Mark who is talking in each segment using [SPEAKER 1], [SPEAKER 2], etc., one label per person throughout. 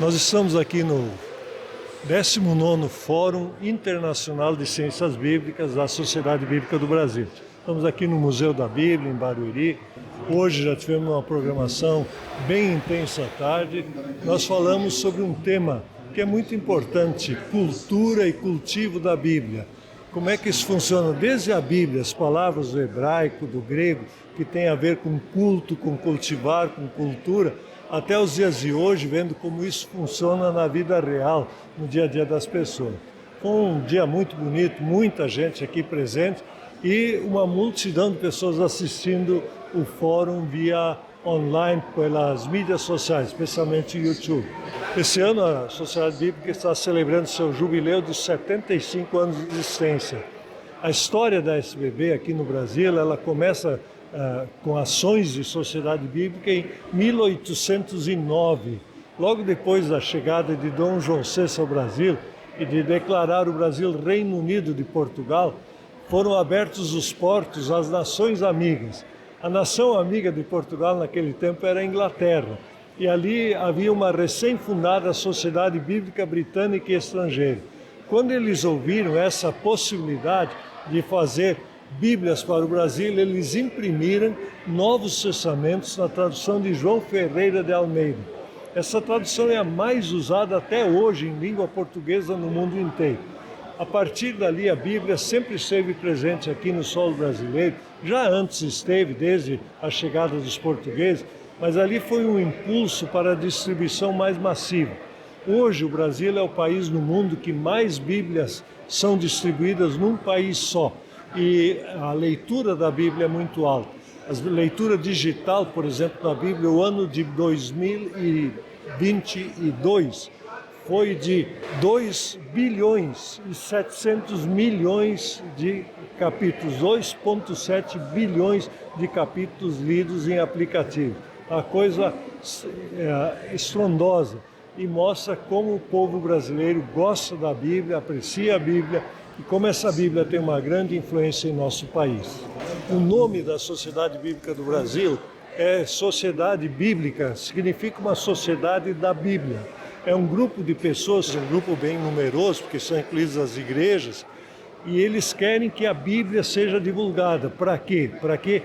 [SPEAKER 1] Nós estamos aqui no 19º Fórum Internacional de Ciências Bíblicas da Sociedade Bíblica do Brasil. Estamos aqui no Museu da Bíblia, em Barueri. Hoje já tivemos uma programação bem intensa à tarde. Nós falamos sobre um tema que é muito importante, cultura e cultivo da Bíblia. Como é que isso funciona? Desde a Bíblia, as palavras do hebraico, do grego, que tem a ver com culto, com cultivar, com cultura, até os dias de hoje, vendo como isso funciona na vida real, no dia a dia das pessoas. Foi um dia muito bonito, muita gente aqui presente e uma multidão de pessoas assistindo o fórum via online, pelas mídias sociais, especialmente o YouTube. Esse ano a Sociedade Bíblica está celebrando seu jubileu de 75 anos de existência. A história da SBB aqui no Brasil, ela começa com ações de sociedade bíblica em 1809, logo depois da chegada de Dom João VI ao Brasil e de declarar o Brasil Reino Unido de Portugal, foram abertos os portos às nações amigas. A nação amiga de Portugal naquele tempo era a Inglaterra, e ali havia uma recém-fundada Sociedade Bíblica Britânica e Estrangeira. Quando eles ouviram essa possibilidade de fazer Bíblias para o Brasil, eles imprimiram Novos Testamentos na tradução de João Ferreira de Almeida. Essa tradução é a mais usada até hoje em língua portuguesa no mundo inteiro. A partir dali, a Bíblia sempre esteve presente aqui no solo brasileiro, já antes esteve, desde a chegada dos portugueses, mas ali foi um impulso para a distribuição mais massiva. Hoje, o Brasil é o país no mundo que mais Bíblias são distribuídas num país só. E a leitura da Bíblia é muito alta. A leitura digital, por exemplo, da Bíblia, o ano de 2022 foi de 2 bilhões e 700 milhões de capítulos, 2,7 bilhões de capítulos lidos em aplicativo. Uma coisa estrondosa e mostra como o povo brasileiro gosta da Bíblia, aprecia a Bíblia, e como essa Bíblia tem uma grande influência em nosso país. O nome da Sociedade Bíblica do Brasil é Sociedade Bíblica, significa uma sociedade da Bíblia. É um grupo de pessoas, um grupo bem numeroso, porque são incluídas as igrejas, e eles querem que a Bíblia seja divulgada. Para quê? Para que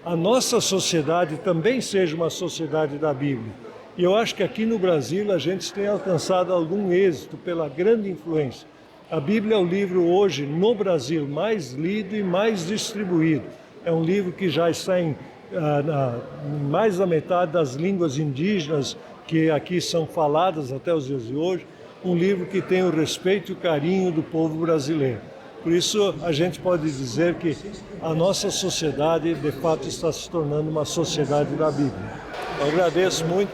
[SPEAKER 1] a nossa sociedade também seja uma sociedade da Bíblia. E eu acho que aqui no Brasil a gente tem alcançado algum êxito pela grande influência. A Bíblia é o livro hoje, no Brasil, mais lido e mais distribuído. É um livro que já está em mais da metade das línguas indígenas que aqui são faladas até os dias de hoje. Um livro que tem o respeito e o carinho do povo brasileiro. Por isso, a gente pode dizer que a nossa sociedade, de fato, está se tornando uma sociedade da Bíblia. Eu agradeço muito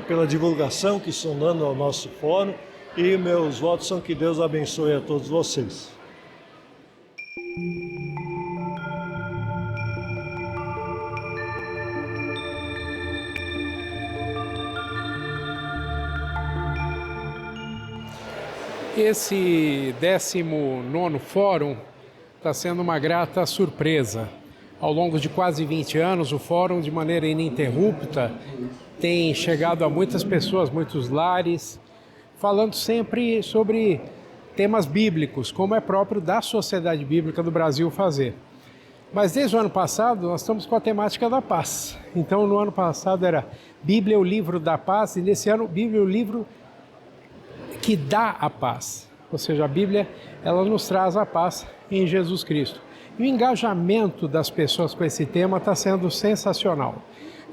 [SPEAKER 1] pela divulgação que estão dando ao nosso fórum, e meus votos são que Deus abençoe a todos vocês.
[SPEAKER 2] Esse 19º Fórum está sendo uma grata surpresa. Ao longo de quase 20 anos, o Fórum, de maneira ininterrupta, tem chegado a muitas pessoas, muitos lares, falando sempre sobre temas bíblicos, como é próprio da Sociedade Bíblica do Brasil fazer. Mas desde o ano passado nós estamos com a temática da paz. Então no ano passado era Bíblia, o livro da paz, e nesse ano Bíblia, o livro que dá a paz. Ou seja, a Bíblia, ela nos traz a paz em Jesus Cristo. E o engajamento das pessoas com esse tema está sendo sensacional.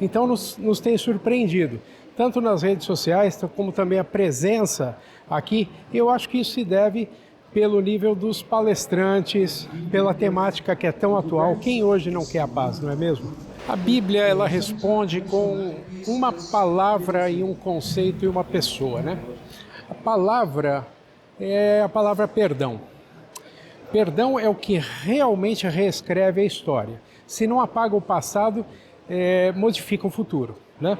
[SPEAKER 2] Então nos tem surpreendido, tanto nas redes sociais, como também a presença aqui. Eu acho que isso se deve pelo nível dos palestrantes, pela temática que é tão atual. Quem hoje não quer a paz, não é mesmo? A Bíblia, ela responde com uma palavra e um conceito e uma pessoa, né? A palavra é a palavra perdão. Perdão é o que realmente reescreve a história. Se não apaga o passado, modifica o futuro, né?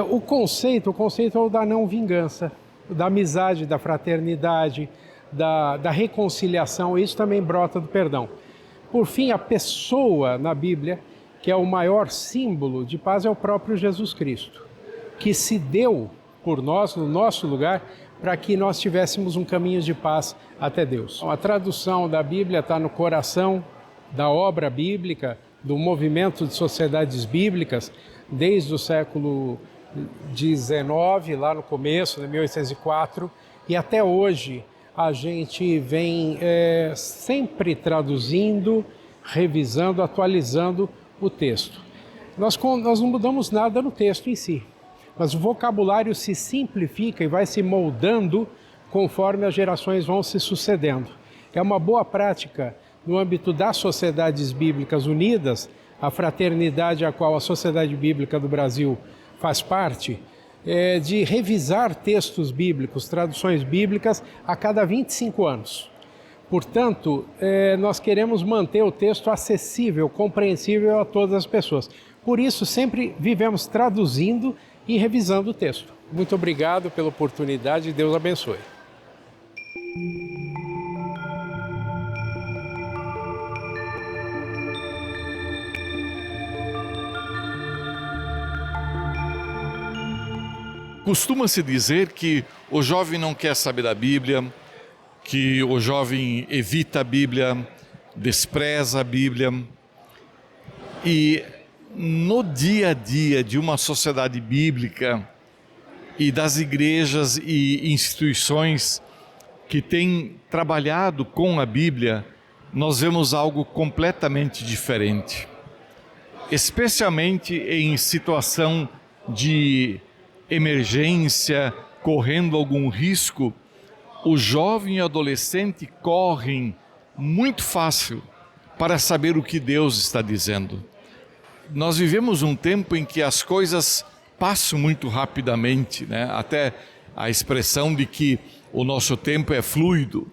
[SPEAKER 2] O conceito é o da não vingança, da amizade, da fraternidade, da reconciliação. Isso também brota do perdão. Por fim, a pessoa na Bíblia, que é o maior símbolo de paz, é o próprio Jesus Cristo, que se deu por nós, no nosso lugar, para que nós tivéssemos um caminho de paz até Deus. A tradução da Bíblia está no coração da obra bíblica, do movimento de sociedades bíblicas, desde o século XIX, lá no começo, em 1804, e até hoje a gente vem sempre traduzindo, revisando, atualizando o texto. Nós não mudamos nada no texto em si, mas o vocabulário se simplifica e vai se moldando conforme as gerações vão se sucedendo. É uma boa prática no âmbito das sociedades bíblicas unidas, a fraternidade a qual a Sociedade Bíblica do Brasil faz parte, de revisar textos bíblicos, traduções bíblicas, a cada 25 anos. Portanto, nós queremos manter o texto acessível, compreensível a todas as pessoas. Por isso, sempre vivemos traduzindo e revisando o texto. Muito obrigado pela oportunidade e Deus abençoe.
[SPEAKER 3] Costuma-se dizer que o jovem não quer saber da Bíblia, que o jovem evita a Bíblia, despreza a Bíblia. E no dia a dia de uma sociedade bíblica e das igrejas e instituições que têm trabalhado com a Bíblia, nós vemos algo completamente diferente. Especialmente em situação de emergência, correndo algum risco, o jovem e o adolescente correm muito fácil para saber o que Deus está dizendo. Nós vivemos um tempo em que as coisas passam muito rapidamente, né? Até a expressão de que o nosso tempo é fluido.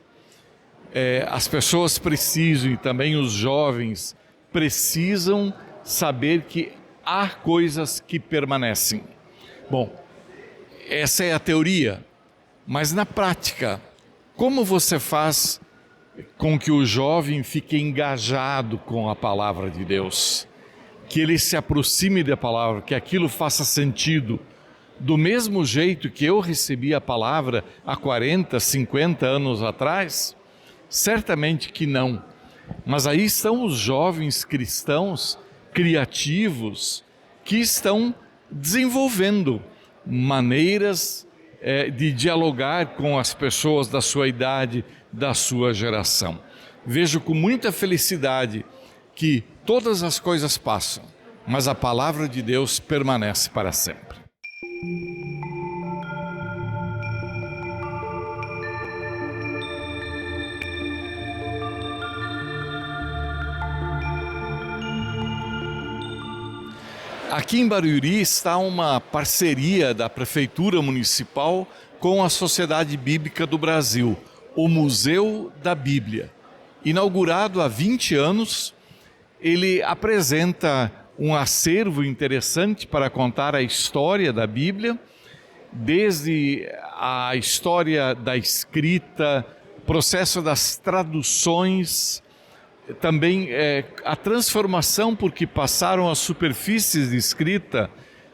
[SPEAKER 3] As pessoas precisam, e também os jovens, precisam saber que há coisas que permanecem. Bom, essa é a teoria, mas na prática, como você faz com que o jovem fique engajado com a palavra de Deus? Que ele se aproxime da palavra, que aquilo faça sentido. Do mesmo jeito que eu recebi a palavra há 40, 50 anos atrás? Certamente que não. Mas aí estão os jovens cristãos criativos que estão desenvolvendo maneiras de dialogar com as pessoas da sua idade, da sua geração. Vejo com muita felicidade que todas as coisas passam, mas a palavra de Deus permanece para sempre. Aqui em Barueri está uma parceria da Prefeitura Municipal com a Sociedade Bíblica do Brasil, o Museu da Bíblia. Inaugurado há 20 anos, ele apresenta um acervo interessante para contar a história da Bíblia, desde a história da escrita, processo das traduções, também a transformação porque passaram as superfícies de escrita,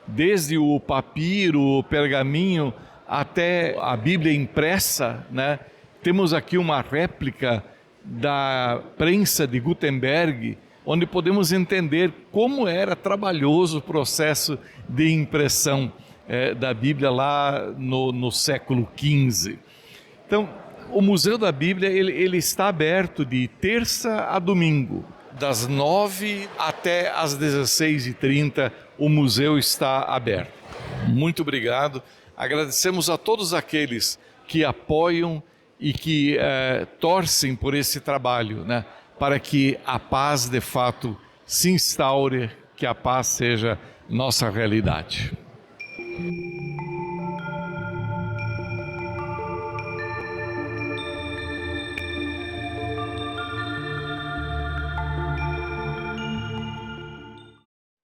[SPEAKER 3] desde o papiro, o pergaminho, até a Bíblia impressa, né? Temos aqui uma réplica da prensa de Gutenberg, onde podemos entender como era trabalhoso o processo de impressão da Bíblia lá no século XV. Então, o Museu da Bíblia ele está aberto de terça a domingo, das 9 até às 16h30, o museu está aberto. Muito obrigado. Agradecemos a todos aqueles que apoiam e que torcem por esse trabalho, né? Para que a paz de fato se instaure, que a paz seja nossa realidade.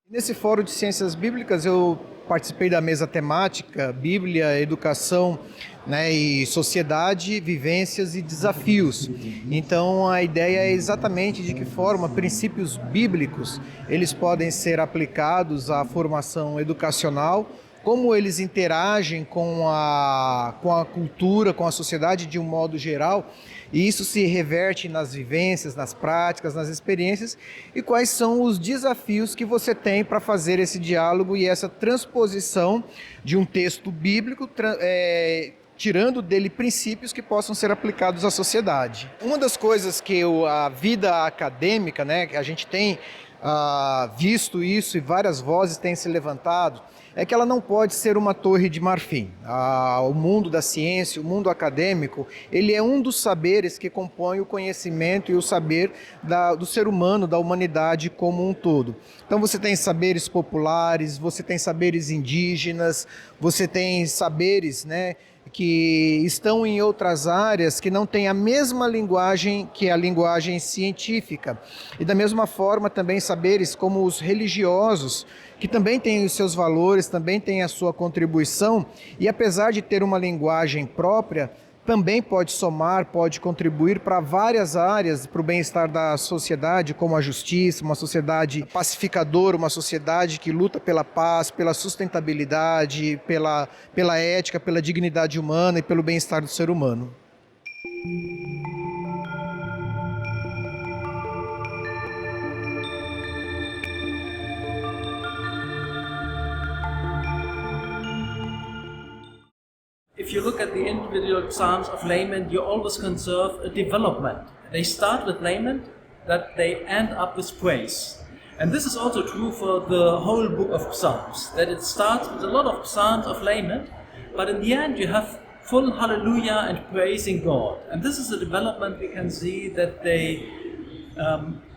[SPEAKER 4] Nesse Fórum de Ciências Bíblicas eu participei da mesa temática Bíblia, Educação, né, e Sociedade, Vivências e Desafios. Então a ideia é exatamente de que forma princípios bíblicos eles podem ser aplicados à formação educacional como eles interagem com a cultura, com a sociedade de um modo geral, e isso se reverte nas vivências, nas práticas, nas experiências, e quais são os desafios que você tem para fazer esse diálogo e essa transposição de um texto bíblico, tirando dele princípios que possam ser aplicados à sociedade. Uma das coisas que a vida acadêmica, né, que a gente tem visto isso e várias vozes têm se levantado, é que ela não pode ser uma torre de marfim. O mundo da ciência, o mundo acadêmico, ele é um dos saberes que compõe o conhecimento e o saber do ser humano, da humanidade como um todo. Então você tem saberes populares, você tem saberes indígenas, você tem saberes, né, que estão em outras áreas que não têm a mesma linguagem que a linguagem científica. E da mesma forma também saberes como os religiosos, que também têm os seus valores, também têm a sua contribuição, e apesar de ter uma linguagem própria, também pode somar, pode contribuir para várias áreas, para o bem-estar da sociedade, como a justiça, uma sociedade pacificadora, uma sociedade que luta pela paz, pela sustentabilidade, pela ética, pela dignidade humana e pelo bem-estar do ser humano.
[SPEAKER 5] If you look at the individual psalms of Lament, you always conserve a development. They start with lament, that they end up with praise. And this is also true for the whole book of Psalms, that it starts with a lot of psalms of lament, but in the end you have full hallelujah and praising God. And this is a development we can see that they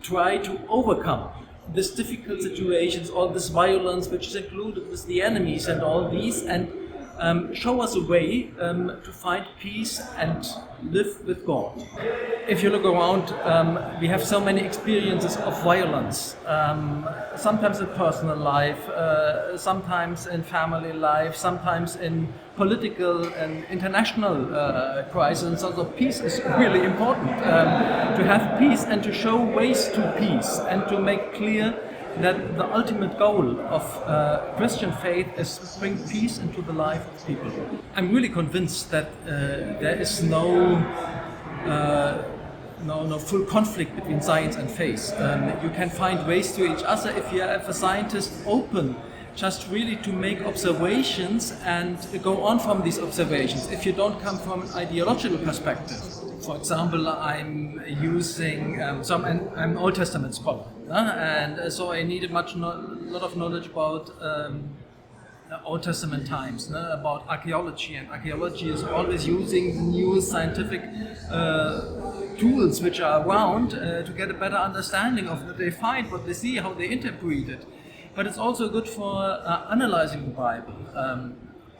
[SPEAKER 5] try to overcome these difficult situations, all this violence which is included with the enemies and all these, and show us a way to find peace and live with God. If you look around, we have so many experiences of violence, sometimes in personal life, sometimes in family life, sometimes in political and international crises. So peace is really important, to have peace and to show ways to peace and to make clear that the ultimate goal of Christian faith is to bring peace into the life of people. I'm really convinced that there is no full conflict between science and faith. You can find ways to each other if you have a scientist open just really to make observations and go on from these observations if you don't come from an ideological perspective. For example, I'm using I'm an Old Testament scholar, and so I needed lot of knowledge about Old Testament times, about archaeology, and archaeology is always using new scientific tools which are around to get a better understanding of what they find, what they see, how they interpret it. But it's also good for analyzing the Bible.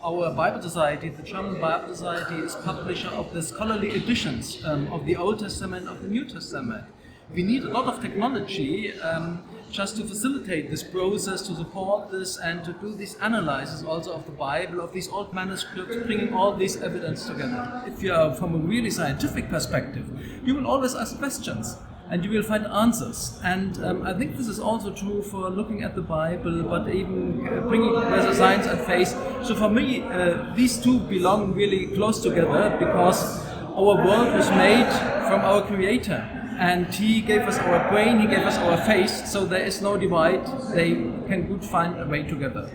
[SPEAKER 5] Our Bible Society, the German Bible Society, is publisher of the scholarly editions of the Old Testament, of the New Testament. We need a lot of technology just to facilitate this process, to support this, and to do this analysis also of the Bible, of these old manuscripts, bringing all this evidence together. If you are from a really scientific perspective, you will always ask questions, and you will find answers. And I think this is also true for looking at the Bible, but even bringing together science and faith. So for me, these two belong really close together, because our world was made from our Creator, and He gave us our brain, He gave us our faith, so there is no divide. They can good find a way together.